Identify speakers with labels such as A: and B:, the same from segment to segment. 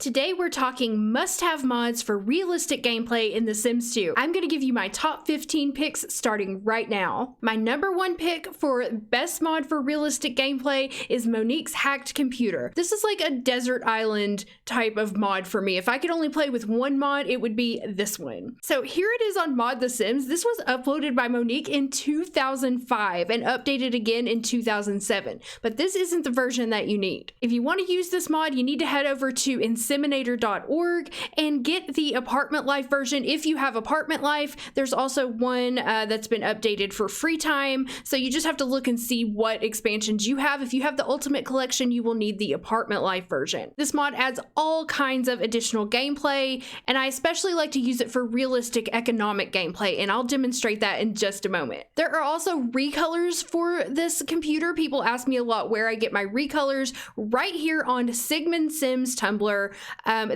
A: Today we're talking must-have mods for realistic gameplay in The Sims 2. I'm gonna give you my top 15 picks starting right now. My number one pick for best mod for realistic gameplay is Monique's hacked computer. This is like a desert island type of mod for me. If I could only play with one mod, it would be this one. So here it is on Mod The Sims. This was uploaded by Monique in 2005 and updated again in 2007. But this isn't the version that you need. If you want to use this mod, you need to head over to inseminator.org and get the apartment life version if you have apartment life. There's also one that's been updated for free time, so you just have to look and see what expansions you have. If you have the ultimate collection, you will need the apartment life version. This mod adds all kinds of additional gameplay, and I especially like to use it for realistic economic gameplay, and I'll demonstrate that in just a moment. There are also recolors for this computer. People ask me a lot where I get my recolors. Right here on SimPE's Tumblr.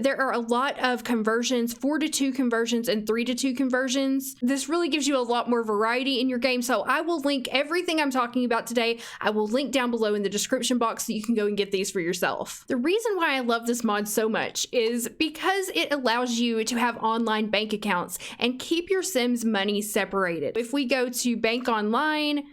A: There are a lot of conversions, 4:2 conversions and 3:2 conversions. This really gives you a lot more variety in your game, so I will link everything I'm talking about today. I will link down below in the description box so you can go and get these for yourself. The reason why I love this mod so much is because it allows you to have online bank accounts and keep your Sims money separated. If we go to Bank Online,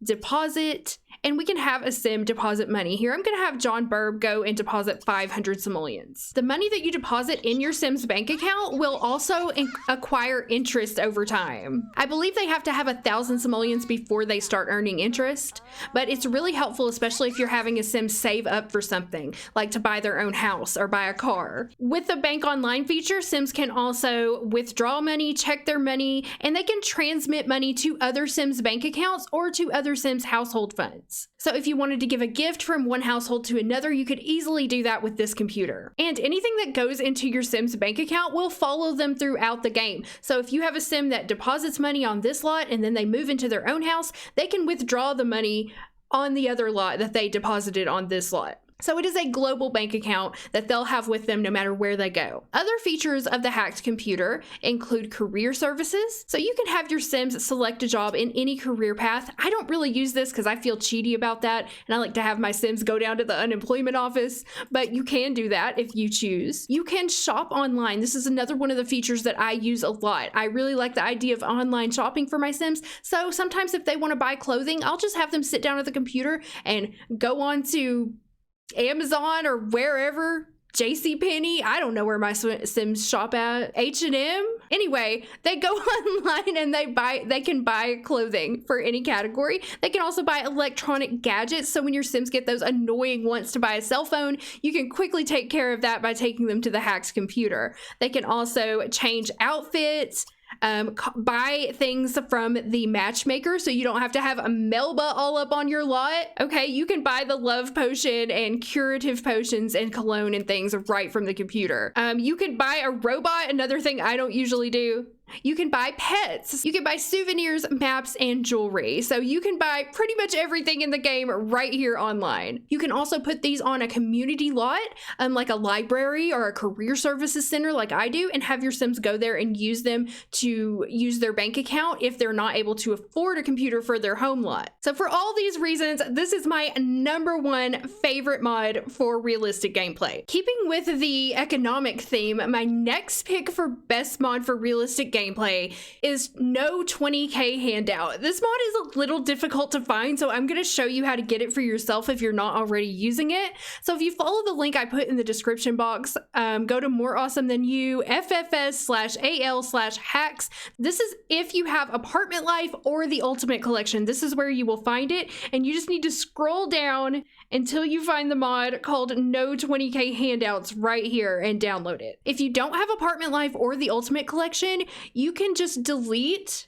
A: Deposit, and we can have a Sim deposit money. Here I'm going to have John Burb go and deposit 500 simoleons. The money that you deposit in your Sim's bank account will also acquire interest over time. I believe they have to have 1,000 simoleons before they start earning interest, but it's really helpful, especially if you're having a Sim save up for something, like to buy their own house or buy a car. With the Bank Online feature, Sims can also withdraw money, check their money, and they can transmit money to other Sims bank accounts or to other Sims household funds. So if you wanted to give a gift from one household to another, you could easily do that with this computer. And anything that goes into your Sim's bank account will follow them throughout the game. So if you have a Sim that deposits money on this lot and then they move into their own house, they can withdraw the money on the other lot that they deposited on this lot. So it is a global bank account that they'll have with them no matter where they go. Other features of the hacked computer include career services. So you can have your Sims select a job in any career path. I don't really use this because I feel cheaty about that, and I like to have my Sims go down to the unemployment office, but you can do that if you choose. You can shop online. This is another one of the features that I use a lot. I really like the idea of online shopping for my Sims. So sometimes if they want to buy clothing, I'll just have them sit down at the computer and go on to Amazon or wherever, JCPenney, I don't know where my Sims shop at, H&M. Anyway, they go online and they can buy clothing for any category. They can also buy electronic gadgets. So when your Sims get those annoying wants to buy a cell phone, you can quickly take care of that by taking them to the hacked computer. They can also change outfits, buy things from the matchmaker so you don't have to have a Melba all up on your lot. Okay, you can buy the love potion and curative potions and cologne and things right from the computer. You can buy a robot, another thing I don't usually do. You can buy pets. You can buy souvenirs, maps, and jewelry. So you can buy pretty much everything in the game right here online. You can also put these on a community lot, like a library or a career services center like I do, and have your Sims go there and use them to use their bank account if they're not able to afford a computer for their home lot. So for all these reasons, this is my number one favorite mod for realistic gameplay. Keeping with the economic theme, my next pick for best mod for realistic gameplay is No 20K handout. This mod is a little difficult to find, so I'm going to show you how to get it for yourself if you're not already using it. So if you follow the link I put in the description box, go to More Awesome Than You, FFS/AL/hacks. This is if you have Apartment Life or the Ultimate Collection. This is where you will find it, and you just need to scroll down until you find the mod called No 20K handouts right here and download it. If you don't have Apartment Life or the Ultimate Collection, you can just delete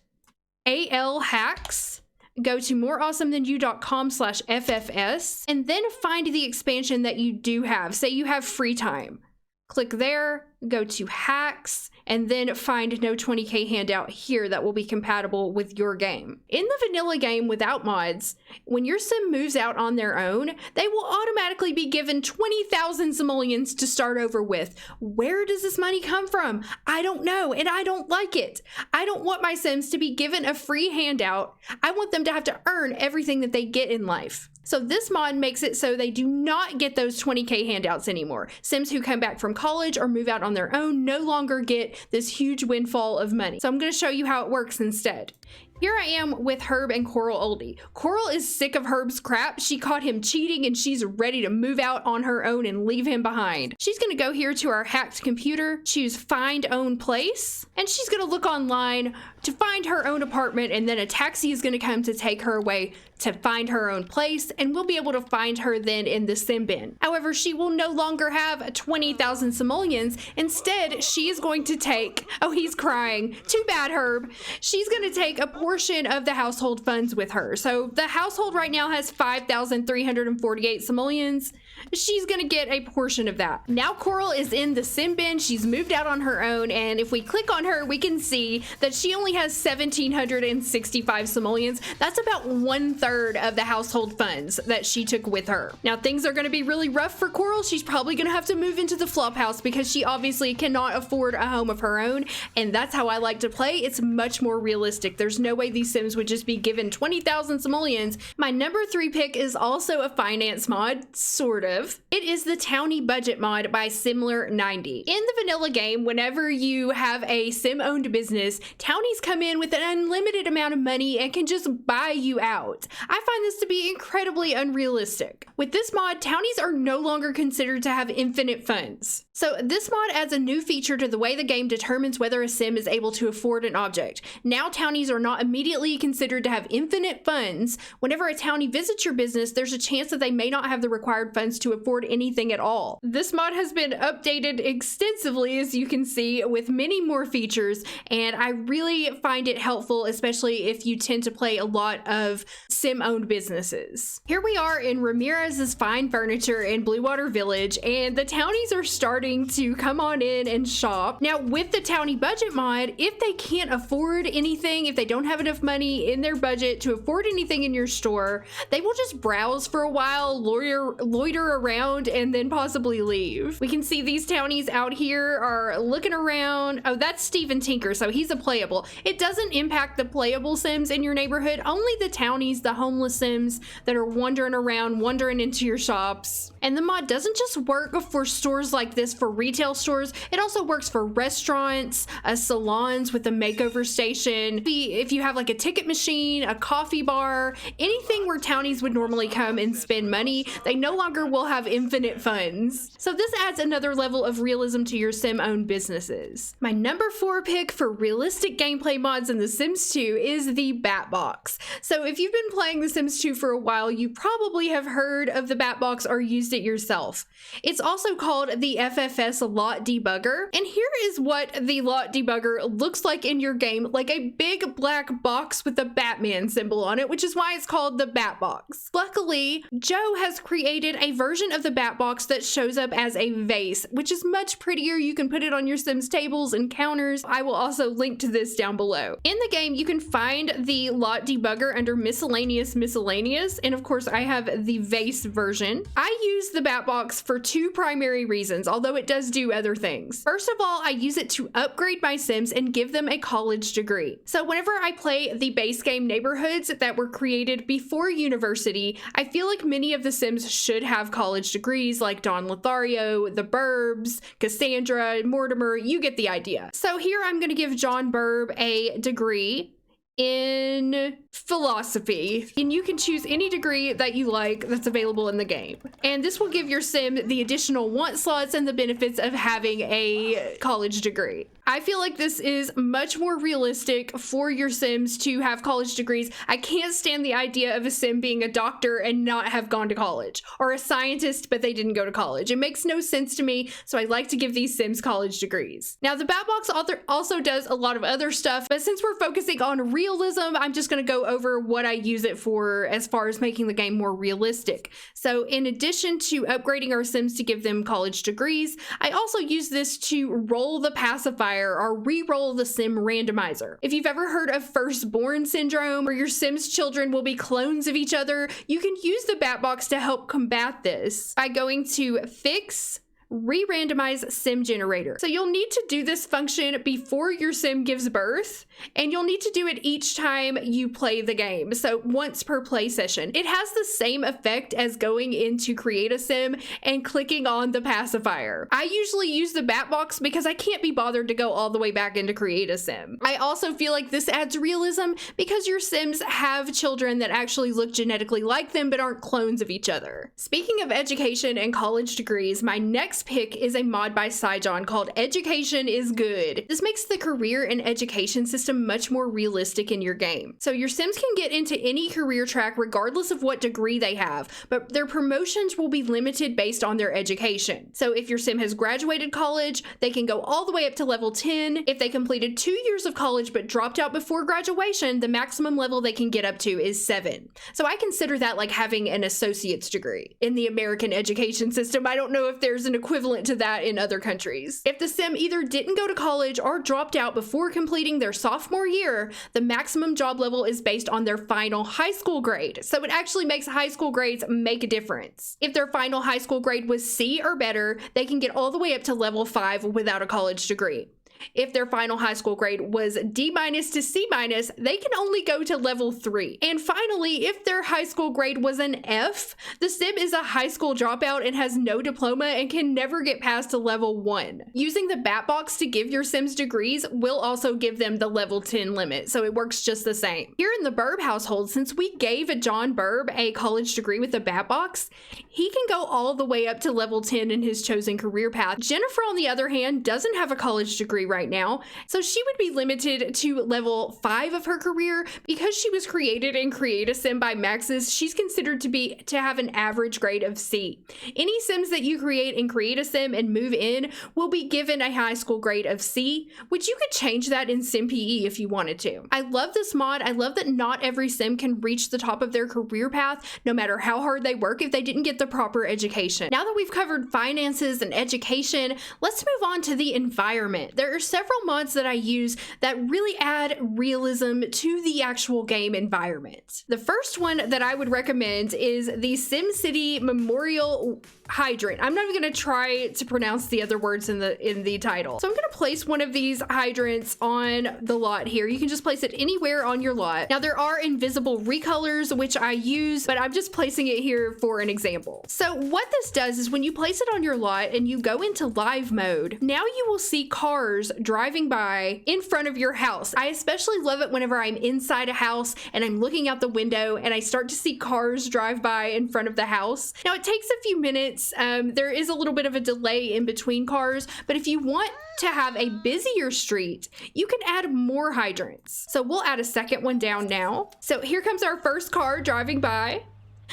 A: AL hacks, go to moreawesomethanyou.com/FFS, and then find the expansion that you do have. Say you have free time. Click there, go to hacks, and then find no 20K handout here that will be compatible with your game. In the vanilla game without mods, when your sim moves out on their own, they will automatically be given 20,000 simoleons to start over with. Where does this money come from? I don't know, and I don't like it. I don't want my sims to be given a free handout. I want them to have to earn everything that they get in life. So this mod makes it so they do not get those 20K handouts anymore. Sims who come back from college or move out on their own no longer get this huge windfall of money. So I'm going to show you how it works instead. Here I am with Herb and Coral Oldie. Coral is sick of Herb's crap. She caught him cheating and she's ready to move out on her own and leave him behind. She's gonna go here to our hacked computer, choose find own place, and she's gonna look online to find her own apartment, and then a taxi is gonna come to take her away to find her own place, and we'll be able to find her then in the sim bin. However, she will no longer have 20,000 simoleons. Instead, she is going to take, oh, he's crying. Too bad, Herb. She's gonna take a portion of the household funds with her. So the household right now has 5,348 simoleons. She's gonna get a portion of that. Now Coral is in the sim bin. She's moved out on her own, and if we click on her, we can see that she only has 1,765 simoleons. That's about 1/3 of the household funds that she took with her. Now things are gonna be really rough for Coral. She's probably gonna have to move into the flop house because she obviously cannot afford a home of her own, and that's how I like to play. It's much more realistic. There's no way these sims would just be given 20,000 simoleons. My number 3 pick is also a finance mod, sort of. It is the Townie budget mod by Simler90. In the vanilla game, whenever you have a sim-owned business, Townies come in with an unlimited amount of money and can just buy you out. I find this to be incredibly unrealistic. With this mod, Townies are no longer considered to have infinite funds. So this mod adds a new feature to the way the game determines whether a sim is able to afford an object. Now Townies are not immediately considered to have infinite funds. Whenever a Townie visits your business, there's a chance that they may not have the required funds to afford anything at all. This mod has been updated extensively, as you can see, with many more features, and I really find it helpful, especially if you tend to play a lot of sim-owned businesses. Here we are in Ramirez's Fine Furniture in Blue Water Village, and the Townies are starting to come on in and shop. Now, with the Townie budget mod, if they can't afford anything, if they don't have enough money in their budget to afford anything in your store, they will just browse for a while, loiter around, and then possibly leave. We can see these Townies out here are looking around. Oh, that's Steven Tinker, so he's a playable. It doesn't impact the playable sims in your neighborhood, only the Townies, the homeless sims that are wandering around, wandering into your shops. And the mod doesn't just work for stores like this, for retail stores, it also works for restaurants, salons with a makeover station. If you have like a ticket machine, a coffee bar, anything where Townies would normally come and spend money, they no longer will have infinite funds. So this adds another level of realism to your sim-owned businesses. My number 4 pick for realistic gameplay mods in The Sims 2 is the Bat Box. So if you've been playing The Sims 2 for a while, you probably have heard of the Bat Box or used it yourself. It's also called the FFS Lot Debugger, and here is what the Lot Debugger looks like in your game, like a big black box with a Batman symbol on it, which is why it's called the Bat Box. Luckily, Joe has created a version of the Bat Box that shows up as a vase, which is much prettier. You can put it on your Sims tables and counters. I will also link to this down below. In the game, you can find the Lot Debugger under Miscellaneous, and of course I have the vase version. I use the Bat Box for 2 primary reasons, although it does do other things. First of all, I use it to upgrade my Sims and give them a college degree. So whenever I play the base game neighborhoods that were created before university, I feel like many of the Sims should have college degrees, like Don Lothario, the Burbs, Cassandra, Mortimer, you get the idea. So here I'm going to give John Burb a degree in philosophy, and you can choose any degree that you like that's available in the game. And this will give your sim the additional want slots and the benefits of having a college degree. I feel like this is much more realistic for your Sims to have college degrees. I can't stand the idea of a Sim being a doctor and not have gone to college, or a scientist but they didn't go to college. It makes no sense to me, so I like to give these Sims college degrees. Now the Bat Box also does a lot of other stuff, but since we're focusing on real realism, I'm just going to go over what I use it for as far as making the game more realistic. So in addition to upgrading our Sims to give them college degrees, I also use this to roll the pacifier or re-roll the Sim randomizer. If you've ever heard of firstborn syndrome, where your Sims children will be clones of each other, you can use the bat box to help combat this by going to Fix, Re-randomize Sim Generator. So you'll need to do this function before your Sim gives birth, and you'll need to do it each time you play the game. So once per play session. It has the same effect as going into Create a Sim and clicking on the pacifier. I usually use the bat box because I can't be bothered to go all the way back into Create a Sim. I also feel like this adds realism because your Sims have children that actually look genetically like them but aren't clones of each other. Speaking of education and college degrees, my next pick is a mod by Saijon called Education is Good. This makes the career and education system much more realistic in your game. So your Sims can get into any career track regardless of what degree they have, but their promotions will be limited based on their education. So if your Sim has graduated college, they can go all the way up to level 10. If they completed 2 years of college but dropped out before graduation, the maximum level they can get up to is 7. So I consider that like having an associate's degree in the American education system. I don't know if there's an equivalent to that in other countries. If the Sim either didn't go to college or dropped out before completing their sophomore year, the maximum job level is based on their final high school grade. So it actually makes high school grades make a difference. If their final high school grade was C or better, they can get all the way up to level 5 without a college degree. If their final high school grade was D- to C-, they can only go to level 3. And finally, if their high school grade was an F, the Sim is a high school dropout and has no diploma and can never get past to level 1. Using the bat box to give your Sims degrees will also give them the level 10 limit, so it works just the same. Here in the Burb household, since we gave John Burb a college degree with the bat box, he can go all the way up to level 10 in his chosen career path. Jennifer, on the other hand, doesn't have a college degree right now, so she would be limited to level 5 of her career. Because she was created in Create a Sim by Maxis, she's considered to have an average grade of C. Any Sims that you create in Create a Sim and move in will be given a high school grade of C, which you could change that in SimPE if you wanted to. I love this mod. I love that not every Sim can reach the top of their career path, no matter how hard they work, if they didn't get the proper education. Now that we've covered finances and education, let's move on to the environment. There are several mods that I use that really add realism to the actual game environment. The first one that I would recommend is the SimCity Memorial Hydrant. I'm not even going to try to pronounce the other words in the title. So I'm going to place one of these hydrants on the lot here. You can just place it anywhere on your lot. Now there are invisible recolors, which I use, but I'm just placing it here for an example. So what this does is when you place it on your lot and you go into live mode, now you will see cars driving by in front of your house. I especially love it whenever I'm inside a house and I'm looking out the window and I start to see cars drive by in front of the house. Now it takes a few minutes. There is a little bit of a delay in between cars, but if you want to have a busier street, you can add more hydrants. So we'll add a second one down now. So here comes our first car driving by.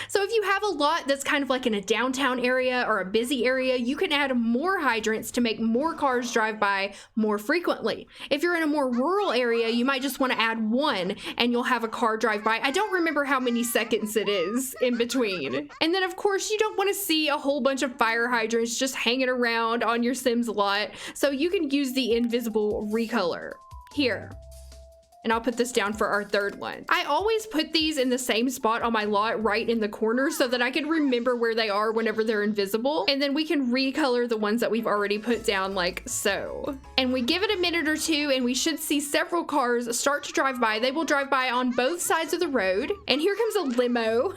A: So if you have a lot that's kind of like in a downtown area or a busy area, you can add more hydrants to make more cars drive by more frequently. If you're in a more rural area, you might just want to add one and you'll have a car drive by. I don't remember how many seconds it is in between. And then of course you don't want to see a whole bunch of fire hydrants just hanging around on your Sims lot. So you can use the invisible recolor here. And I'll put this down for our third one. I always put these in the same spot on my lot, right in the corner, so that I can remember where they are whenever they're invisible. And then we can recolor the ones that we've already put down like so. And we give it a minute or two and we should see several cars start to drive by. They will drive by on both sides of the road. And here comes a limo.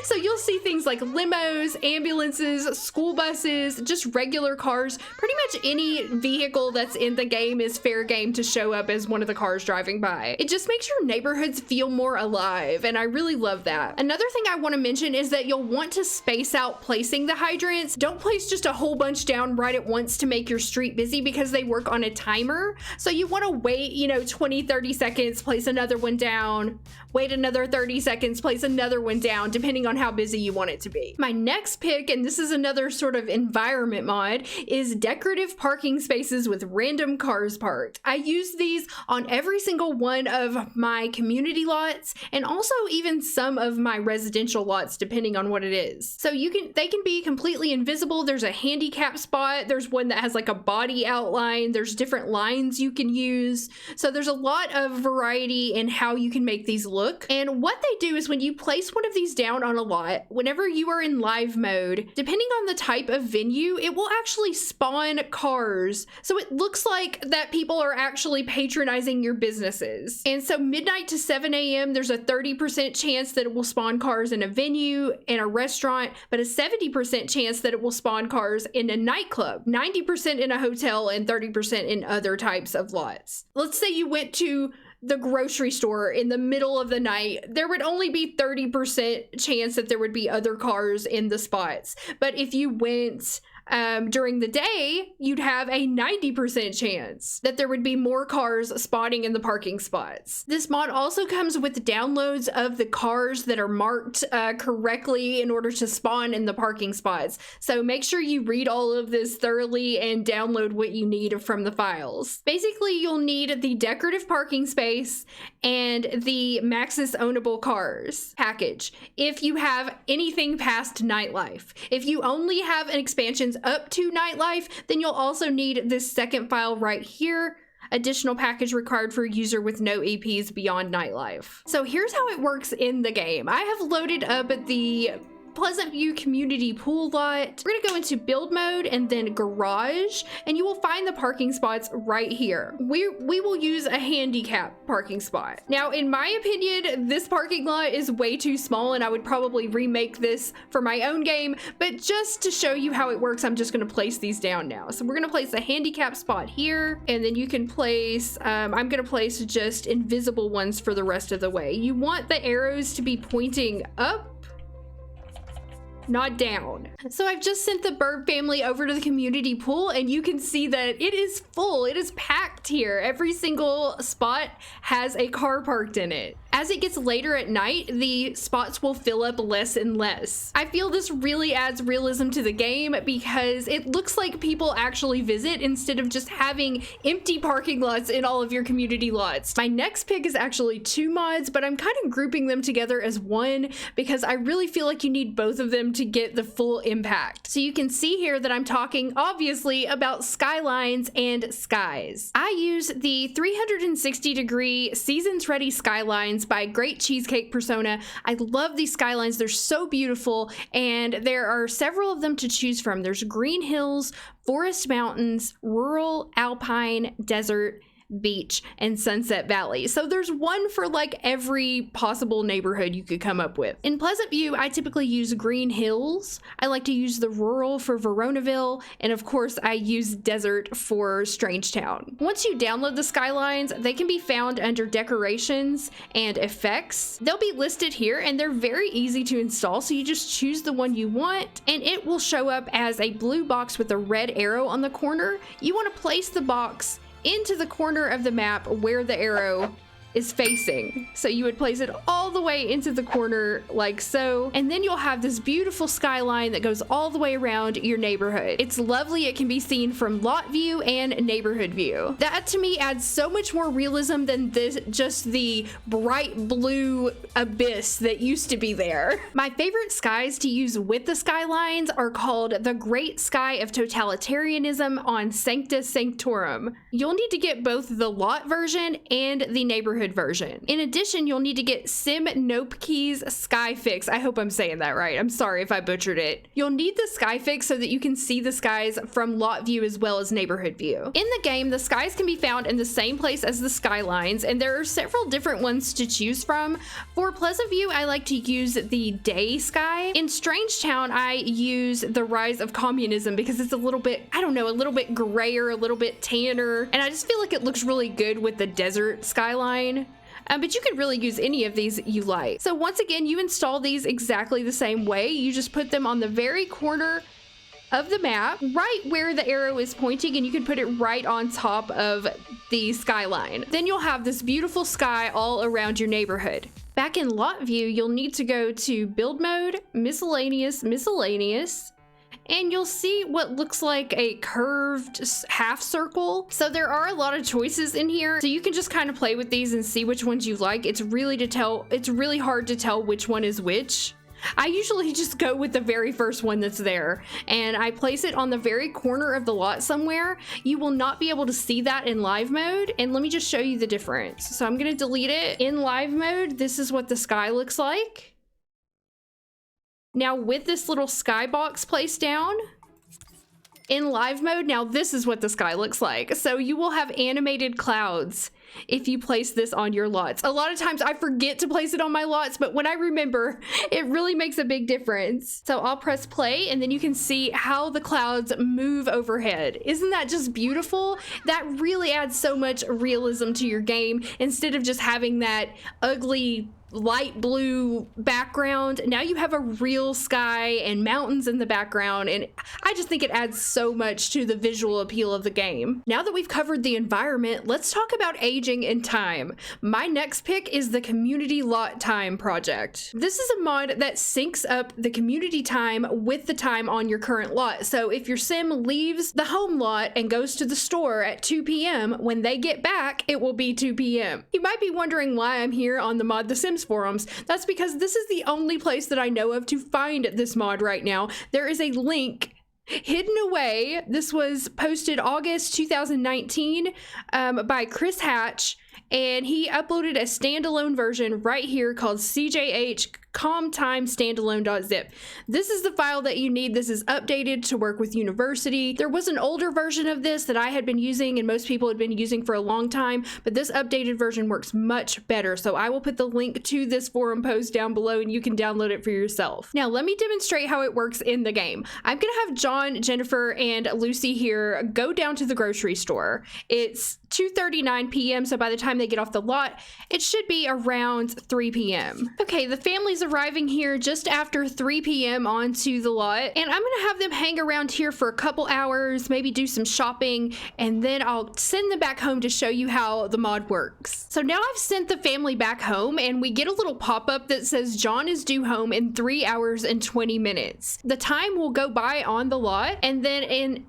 A: So you'll see things like limos, ambulances, school buses, just regular cars. Pretty much any vehicle that's in the game is fair game to show up as one of the cars driving by. It just makes your neighborhoods feel more alive, and I really love that. Another thing I want to mention is that you'll want to space out placing the hydrants. Don't place just a whole bunch down right at once to make your street busy because they work on a timer. So you want to wait, 20, 30 seconds, place another one down, wait another 30 seconds, place another one down, depending depending on how busy you want it to be. My next pick, and this is another sort of environment mod, is decorative parking spaces with random cars parked. I use these on every single one of my community lots and also even some of my residential lots depending on what it is. So they can be completely invisible. There's a handicap spot. There's one that has like a body outline. There's different lines you can use. So there's a lot of variety in how you can make these look. And what they do is when you place one of these down on a lot, whenever you are in live mode, depending on the type of venue, it will actually spawn cars. So it looks like that people are actually patronizing your businesses. And so midnight to 7 a.m., there's a 30% chance that it will spawn cars in a venue and a restaurant, but a 70% chance that it will spawn cars in a nightclub, 90% in a hotel, and 30% in other types of lots. Let's say you went to the grocery store in the middle of the night, there would only be 30% chance that there would be other cars in the spots. But if you went during the day, you'd have a 90% chance that there would be more cars spawning in the parking spots. This mod also comes with downloads of the cars that are marked correctly in order to spawn in the parking spots. So make sure you read all of this thoroughly and download what you need from the files. Basically, you'll need the decorative parking space and the Maxis ownable cars package if you have anything past nightlife. If you only have an expansions up to nightlife, then you'll also need this second file right here. Additional package required for a user with no EPs beyond nightlife. So here's how it works in the game. I have loaded up the Pleasant View community pool lot. We're gonna go into build mode and then garage, and you will find the parking spots right here. We will use a handicap parking spot. Now, in my opinion, this parking lot is way too small and I would probably remake this for my own game, but just to show you how it works, I'm just gonna place these down now. So we're gonna place a handicap spot here, and then you can place, I'm gonna place just invisible ones for the rest of the way. You want the arrows to be pointing up, not down. So I've just sent the bird family over to the community pool, and you can see that it is full. It is packed here. Every single spot has a car parked in it. As it gets later at night, the spots will fill up less and less. I feel this really adds realism to the game because it looks like people actually visit instead of just having empty parking lots in all of your community lots. My next pick is actually two mods, but I'm kind of grouping them together as one because I really feel like you need both of them to get the full impact. So you can see here that I'm talking obviously about skylines and skies. I use the 360-degree seasons ready skylines by Great Cheesecake Persona. I love these skylines. They're so beautiful, and there are several of them to choose from. There's green hills, forest mountains, rural, alpine, desert, beach, and Sunset Valley. So there's one for like every possible neighborhood you could come up with. In Pleasant View, I typically use green hills. I like to use the rural for Veronaville, and of course I use desert for Strangetown. Once you download the skylines, they can be found under decorations and effects. They'll be listed here, and they're very easy to install, so you just choose the one you want and it will show up as a blue box with a red arrow on the corner. You want to place the box into the corner of the map where the arrow is facing. So you would place it all the way into the corner like so, and then you'll have this beautiful skyline that goes all the way around your neighborhood. It's lovely. It can be seen from lot view and neighborhood view. That to me adds so much more realism than just the bright blue abyss that used to be there. My favorite skies to use with the skylines are called the Great Sky of Totalitarianism on Sancta Sanctorum. You'll need to get both the lot version and the neighborhood version. In addition, you'll need to get Sim Nope Keys Sky Fix. I hope I'm saying that right. I'm sorry if I butchered it. You'll need the Sky Fix so that you can see the skies from lot view as well as neighborhood view. In the game, the skies can be found in the same place as the skylines, and there are several different ones to choose from. For Pleasant View, I like to use the day sky. In Strangetown, I use the Rise of Communism because it's a little bit, I don't know, a little bit grayer, a little bit tanner, and I just feel like it looks really good with the desert skyline. But you could really use any of these you like. So once again, you install these exactly the same way. You just put them on the very corner of the map, right where the arrow is pointing, and you can put it right on top of the skyline. Then you'll have this beautiful sky all around your neighborhood. Back in lot view, you'll need to go to build mode, miscellaneous, and you'll see what looks like a curved half circle. So there are a lot of choices in here. So you can just kind of play with these and see which ones you like. It's really hard to tell which one is which. I usually just go with the very first one that's there, and I place it on the very corner of the lot somewhere. You will not be able to see that in live mode, and let me just show you the difference. So I'm gonna delete it. In live mode, this is what the sky looks like. Now with this little skybox placed down, in live mode, now this is what the sky looks like. So you will have animated clouds if you place this on your lots. A lot of times I forget to place it on my lots, but when I remember, it really makes a big difference. So I'll press play, and then you can see how the clouds move overhead. Isn't that just beautiful? That really adds so much realism to your game instead of just having that ugly light blue background. Now you have a real sky and mountains in the background, and I just think it adds so much to the visual appeal of the game. Now that we've covered the environment, let's talk about aging and time. My next pick is the community lot time project. This is a mod that syncs up the community time with the time on your current lot. So if your sim leaves the home lot and goes to the store at 2 p.m, when they get back, it will be 2 p.m. You might be wondering why I'm here on the Mod The Sims forums. That's because this is the only place that I know of to find this mod right now. There is a link hidden away. This was posted August 2019 by Chris Hatch, and he uploaded a standalone version right here called CJH ComTime standalone.zip. This is the file that you need. This is updated to work with University. There was an older version of this that I had been using and most people had been using for a long time, but this updated version works much better. So I will put the link to this forum post down below and you can download it for yourself. Now let me demonstrate how it works in the game. I'm gonna have John, Jennifer, and Lucy here go down to the grocery store. It's 2:39 p.m. so by the time they get off the lot, it should be around 3 p.m. Okay, the family's arriving here just after 3 p.m. onto the lot, and I'm gonna have them hang around here for a couple hours, maybe do some shopping, and then I'll send them back home to show you how the mod works. So now I've sent the family back home, and we get a little pop-up that says John is due home in 3 hours and 20 minutes. The time will go by on the lot, and then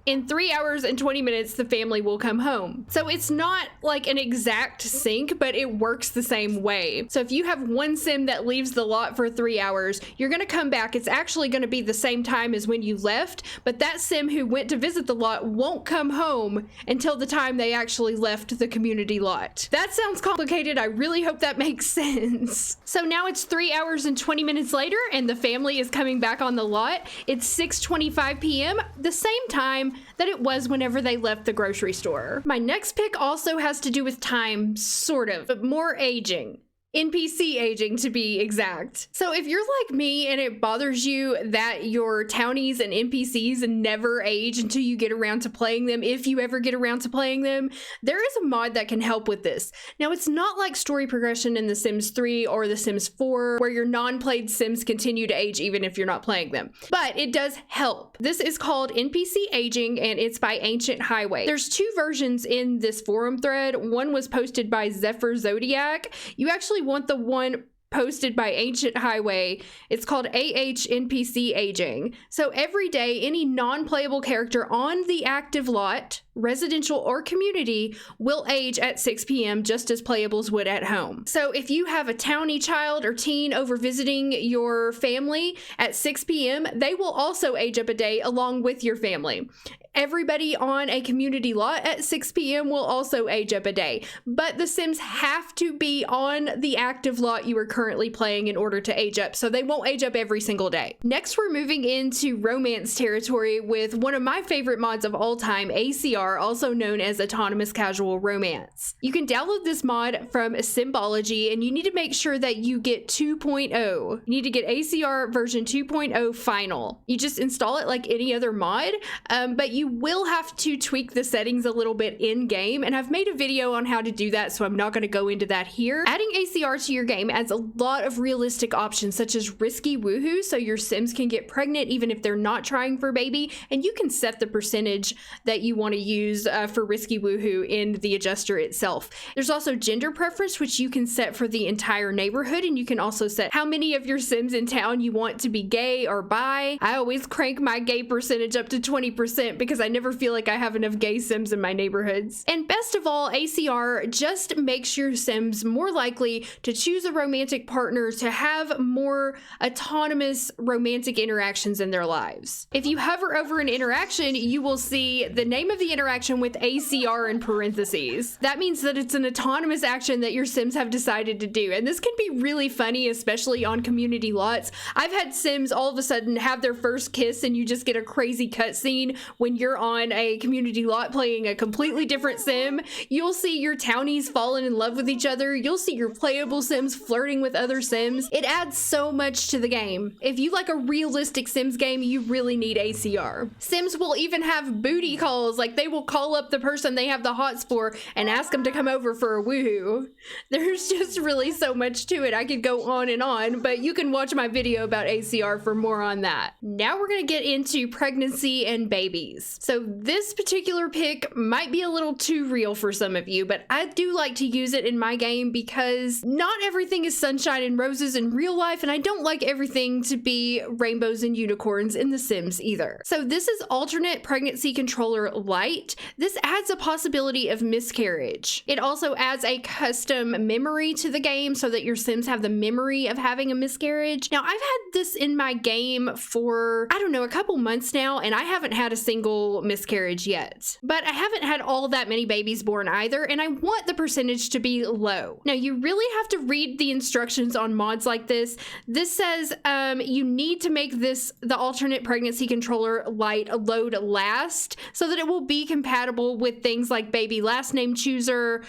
A: in 3 hours and 20 minutes, the family will come home. So it's not like an exact sync, but it works the same way. So if you have one sim that leaves the lot for 3 hours, you're gonna come back. It's actually gonna be the same time as when you left, but that sim who went to visit the lot won't come home until the time they actually left the community lot. That sounds complicated. I really hope that makes sense. So now it's 3 hours and 20 minutes later, and the family is coming back on the lot. It's 6:25 p.m., the same time that it was whenever they left the grocery store. My next pick also has to do with time, sort of, but more aging. NPC aging, to be exact. So if you're like me and it bothers you that your townies and NPCs never age until you get around to playing them, if you ever get around to playing them, there is a mod that can help with this. Now, it's not like story progression in The Sims 3 or The Sims 4, where your non-played Sims continue to age even if you're not playing them, but it does help. This is called NPC aging, and it's by Ancient Highway. There's two versions in this forum thread. One was posted by Zephyr Zodiac. You actually want the one posted by Ancient Highway. It's called AH NPC Aging. So every day, any non-playable character on the active lot, residential or community, will age at 6 p.m. just as playables would at home. So if you have a townie child or teen over visiting your family at 6 p.m., they will also age up a day along with your family. Everybody on a community lot at 6 p.m. will also age up a day, but the Sims have to be on the active lot you are currently playing in order to age up, so they won't age up every single day. Next, we're moving into romance territory with one of my favorite mods of all time, ACR, also known as Autonomous Casual Romance. You can download this mod from Symbology, and you need to make sure that you get 2.0. You need to get ACR version 2.0 final. You just install it like any other mod, but you will have to tweak the settings a little bit in game, and I've made a video on how to do that, so I'm not going to go into that here. Adding ACR to your game adds a lot of realistic options, such as risky woohoo, so your Sims can get pregnant even if they're not trying for baby, and you can set the percentage that you want to use for risky woohoo in the adjuster itself. There's also gender preference, which you can set for the entire neighborhood, and you can also set how many of your Sims in town you want to be gay or bi. I always crank my gay percentage up to 20% because I never feel like I have enough gay Sims in my neighborhoods. And best of all, ACR just makes your Sims more likely to choose a romantic partner, to have more autonomous romantic interactions in their lives. If you hover over an interaction, you will see the name of the interaction with ACR in parentheses. That means that it's an autonomous action that your Sims have decided to do. And this can be really funny, especially on community lots. I've had Sims all of a sudden have their first kiss and you just get a crazy cutscene when you're on a community lot playing a completely different Sim. You'll see your Townies falling in love with each other. You'll see your playable Sims flirting with other Sims. It adds so much to the game. If you like a realistic Sims game, you really need ACR. Sims will even have booty calls, like they will call up the person they have the hots for and ask them to come over for a woohoo. There's just really so much to it. I could go on, but you can watch my video about ACR for more on that. Now we're gonna get into pregnancy and babies. So this particular pick might be a little too real for some of you, but I do like to use it in my game because not everything is sunshine and roses in real life, and I don't like everything to be rainbows and unicorns in The Sims either. So this is alternate pregnancy controller light. This adds a possibility of miscarriage. It also adds a custom memory to the game so that your Sims have the memory of having a miscarriage. Now, I've had this in my game for, I don't know, a couple months now, and I haven't had a single miscarriage yet. But I haven't had all that many babies born either, and I want the percentage to be low. Now, you really have to read the instructions on mods like this. This says you need to make this the alternate pregnancy controller light load last so that it will be compatible with things like baby last name chooser,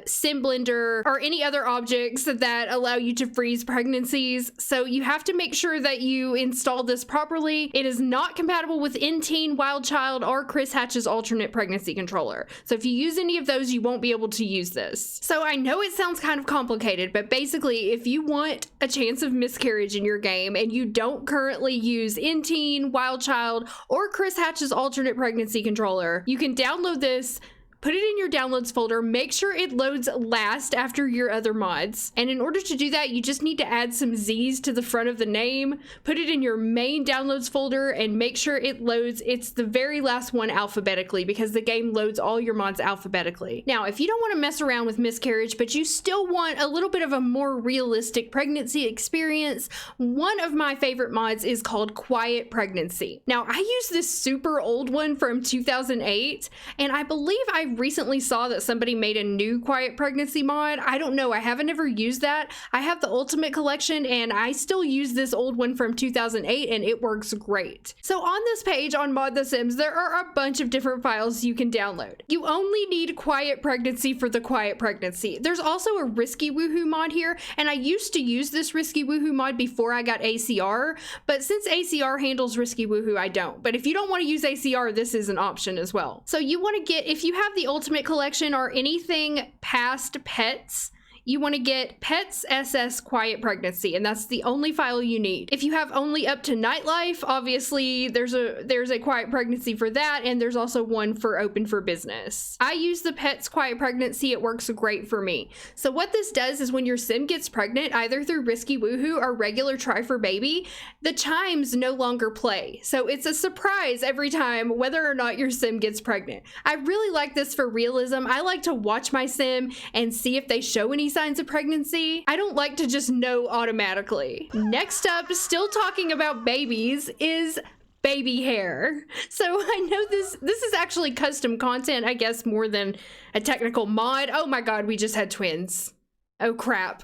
A: sim blender, or any other objects that allow you to freeze pregnancies. So you have to make sure that you install this properly. It is not compatible with Inteen, Wild Child, or Chris Hatch's alternate pregnancy controller. So if you use any of those, you won't be able to use this. So I know it sounds kind of complicated, but basically if you want a chance of miscarriage in your game and you don't currently use Inteen, Wild Child, or Chris Hatch's alternate pregnancy controller, you can download this, put it in your downloads folder, make sure it loads last after your other mods. And in order to do that, you just need to add some Z's to the front of the name, put it in your main downloads folder, and make sure it loads. It's the very last one alphabetically because the game loads all your mods alphabetically. Now, if you don't want to mess around with miscarriage, but you still want a little bit of a more realistic pregnancy experience, one of my favorite mods is called Quiet Pregnancy. Now, I use this super old one from 2008, and I believe I recently saw that somebody made a new Quiet Pregnancy mod. I don't know. I haven't ever used that. I have the Ultimate Collection and I still use this old one from 2008 and it works great. So on this page on Mod The Sims, there are a bunch of different files you can download. You only need Quiet Pregnancy for the Quiet Pregnancy. There's also a Risky Woohoo mod here, and I used to use this Risky Woohoo mod before I got ACR, but since ACR handles Risky Woohoo, I don't. But if you don't want to use ACR, this is an option as well. So you want to get, if you have the Ultimate Collection or anything past Pets, you want to get Pets SS Quiet Pregnancy, and that's the only file you need. If you have only up to Nightlife, obviously there's a Quiet Pregnancy for that, and there's also one for Open for Business. I use the Pets Quiet Pregnancy. It works great for me. So what this does is when your Sim gets pregnant, either through Risky Woohoo or regular Try for Baby, the chimes no longer play. So it's a surprise every time whether or not your Sim gets pregnant. I really like this for realism. I like to watch my Sim and see if they show any signs of pregnancy. I don't like to just know automatically. Next up, still talking about babies, is baby hair. So I know this is actually custom content, I guess, more than a technical mod. Oh my god, we just had twins. Oh crap.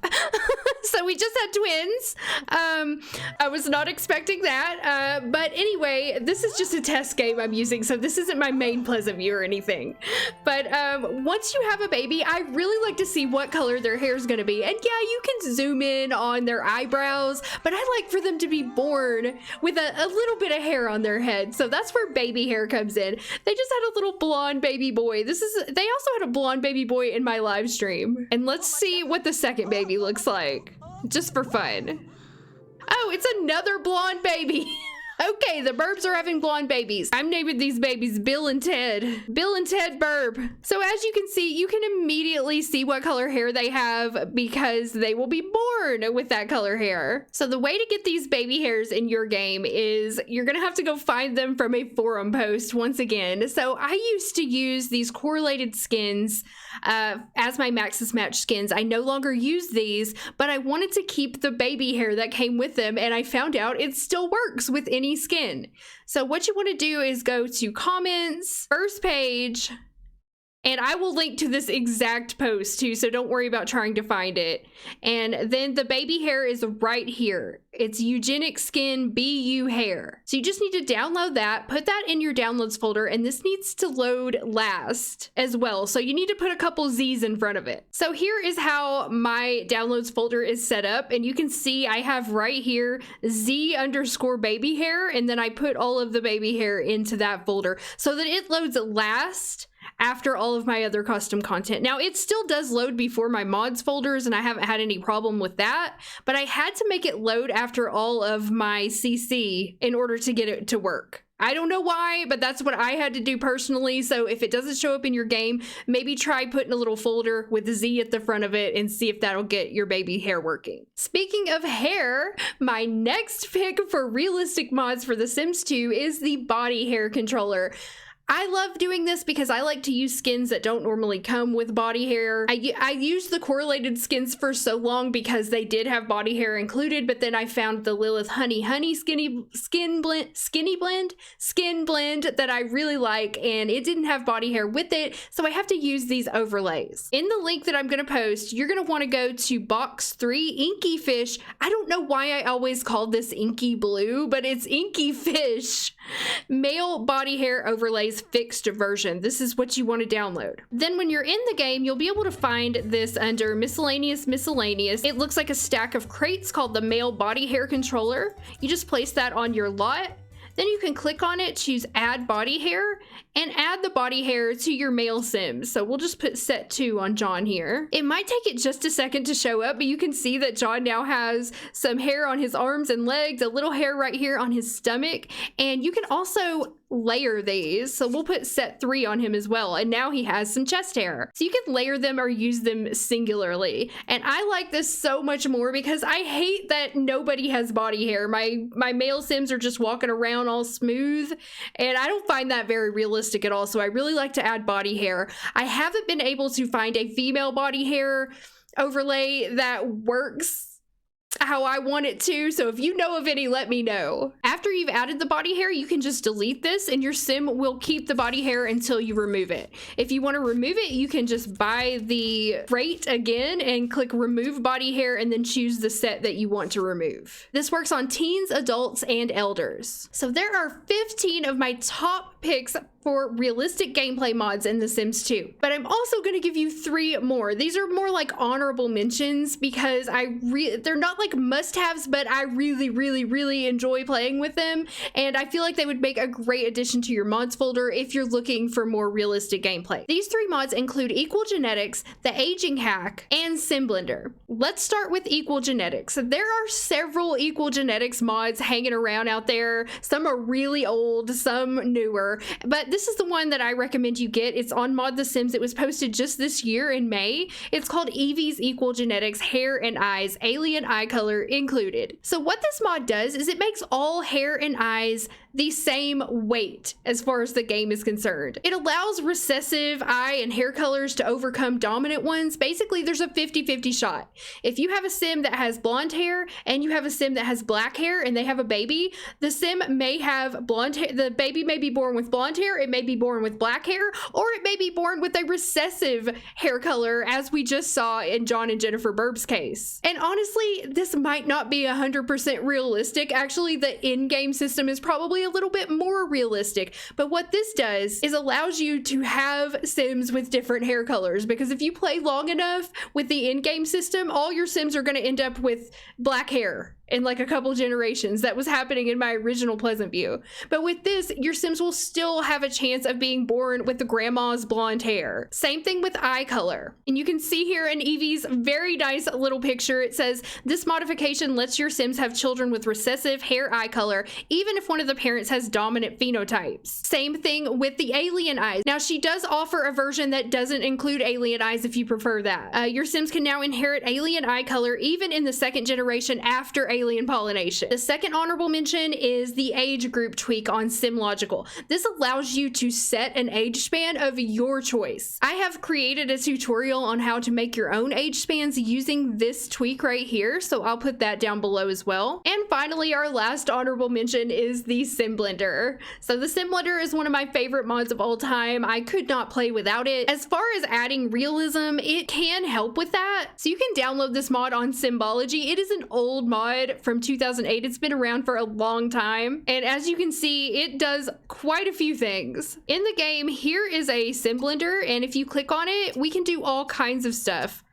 A: So we just had twins. I was not expecting that. But anyway, this is just a test game I'm using, so this isn't my main Pleasant View or anything. But once you have a baby, I really like to see what color their hair is going to be. And yeah, you can zoom in on their eyebrows, but I like for them to be born with a little bit of hair on their head. So that's where baby hair comes in. They just had a little blonde baby boy. They also had a blonde baby boy in my live stream. And let's see what the second baby looks like, just for fun. Oh, it's another blonde baby. Okay, the Burbs are having blonde babies. I'm naming these babies Bill and Ted. Bill and Ted Burb. So as you can see, you can immediately see what color hair they have because they will be born with that color hair. So the way to get these baby hairs in your game is you're gonna have to go find them from a forum post once again. So I used to use these correlated skins as my Maxis Match skins. I no longer use these, but I wanted to keep the baby hair that came with them, and I found out it still works with any skin. So what you want to do is go to comments, first page, and I will link to this exact post too, so don't worry about trying to find it. And then the baby hair is right here. It's Eugenic Skin BU Hair. So you just need to download that, put that in your downloads folder, and this needs to load last as well. So you need to put a couple Z's in front of it. So here is how my downloads folder is set up. And you can see I have right here Z_baby hair, and then I put all of the baby hair into that folder so that it loads last after all of my other custom content. Now, it still does load before my mods folders, and I haven't had any problem with that, but I had to make it load after all of my CC in order to get it to work. I don't know why, but that's what I had to do personally. So if it doesn't show up in your game, maybe try putting a little folder with a Z at the front of it and see if that'll get your baby hair working. Speaking of hair, my next pick for realistic mods for The Sims 2 is the body hair controller. I love doing this because I like to use skins that don't normally come with body hair. I used the correlated skins for so long because they did have body hair included, but then I found the Lilith Honey skin blend that I really like, and it didn't have body hair with it, so I have to use these overlays. In the link that I'm going to post, you're going to want to go to box 3 Inky Fish. I don't know why I always called this Inky Blue, but it's Inky Fish. Male body hair overlays fixed version. This is what you want to download. Then when you're in the game, you'll be able to find this under miscellaneous. It looks like a stack of crates called the male body hair controller. You just place that on your lot. Then you can click on it, choose add body hair, and add the body hair to your male Sims. So we'll just put set 2 on John here. It might take it just a second to show up, but you can see that John now has some hair on his arms and legs, a little hair right here on his stomach, and you can also layer these. So we'll put set 3 on him as well, and now he has some chest hair. So you can layer them or use them singularly. And I like this so much more because I hate that nobody has body hair. My male Sims are just walking around all smooth, and I don't find that very realistic at all. So I really like to add body hair. I haven't been able to find a female body hair overlay that works how I want it to, so if you know of any, let me know. After you've added the body hair, you can just delete this and your sim will keep the body hair until you remove it. If you want to remove it, you can just buy the crate again and click remove body hair and then choose the set that you want to remove. This works on teens, adults, and elders. So there are 15 of my top picks for realistic gameplay mods in The Sims 2. But I'm also going to give you 3 more. These are more like honorable mentions because they're not like must-haves, but I really enjoy playing with them, and I feel like they would make a great addition to your mods folder if you're looking for more realistic gameplay. These 3 mods include Equal Genetics, the Aging Hack, and Sim Blender. Let's start with Equal Genetics. There are several Equal Genetics mods hanging around out there. Some are really old, some newer, but this is the one that I recommend you get. It's on Mod The Sims. It was posted just this year in May. It's called Evie's Equal Genetics Hair and Eyes, Alien Eye Color included. So what this mod does is it makes all hair and eyes the same weight as far as the game is concerned. It allows recessive eye and hair colors to overcome dominant ones. Basically, there's a 50-50 shot. If you have a sim that has blonde hair and you have a sim that has black hair and they have a baby, the sim may have blonde hair, the baby may be born with with blonde hair, it may be born with black hair, or it may be born with a recessive hair color, as we just saw in John and Jennifer Burb's case. And honestly, this might not be 100% realistic. Actually, the in-game system is probably a little bit more realistic, but what this does is allows you to have Sims with different hair colors, because if you play long enough with the in-game system, all your Sims are going to end up with black hair in like a couple generations. That was happening in my original Pleasant View. But with this, your Sims will still have a chance of being born with the grandma's blonde hair. Same thing with eye color. And you can see here in Evie's very nice little picture, it says, this modification lets your Sims have children with recessive hair eye color, even if one of the parents has dominant phenotypes. Same thing with the alien eyes. Now, she does offer a version that doesn't include alien eyes if you prefer that. Your Sims can now inherit alien eye color even in the second generation after alien pollination. The second honorable mention is the age group tweak on SimLogical. This allows you to set an age span of your choice. I have created a tutorial on how to make your own age spans using this tweak right here, so I'll put that down below as well. And finally, our last honorable mention is the Sim Blender. So the Sim Blender is one of my favorite mods of all time. I could not play without it. As far as adding realism, it can help with that. So you can download this mod on Symbology. It is an old mod from 2008. It's been around for a long time. And as you can see, it does quite a few things. In the game, here is a Sim Blender, and if you click on it, we can do all kinds of stuff.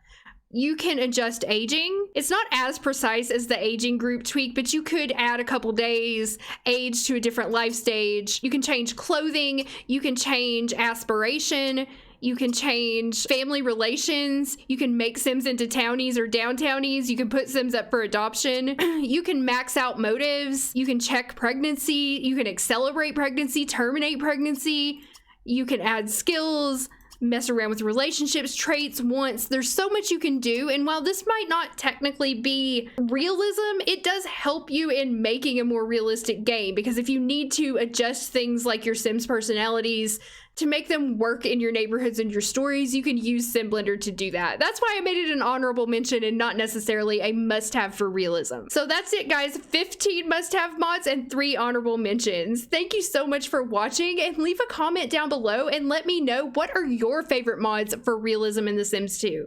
A: You can adjust aging. It's not as precise as the aging group tweak, but you could add a couple days, age to a different life stage. You can change clothing. You can change aspiration. You can change family relations. You can make Sims into Townies or Downtownies. You can put Sims up for adoption. You can max out motives. You can check pregnancy. You can accelerate pregnancy, terminate pregnancy. You can add skills, mess around with relationships, traits, wants. There's so much you can do. And while this might not technically be realism, it does help you in making a more realistic game, because if you need to adjust things like your Sims personalities to make them work in your neighborhoods and your stories, you can use Sim Blender to do that. That's why I made it an honorable mention and not necessarily a must-have for realism. So that's it, guys. 15 must-have mods and 3 honorable mentions. Thank you so much for watching, and leave a comment down below and let me know, what are your favorite mods for realism in The Sims 2?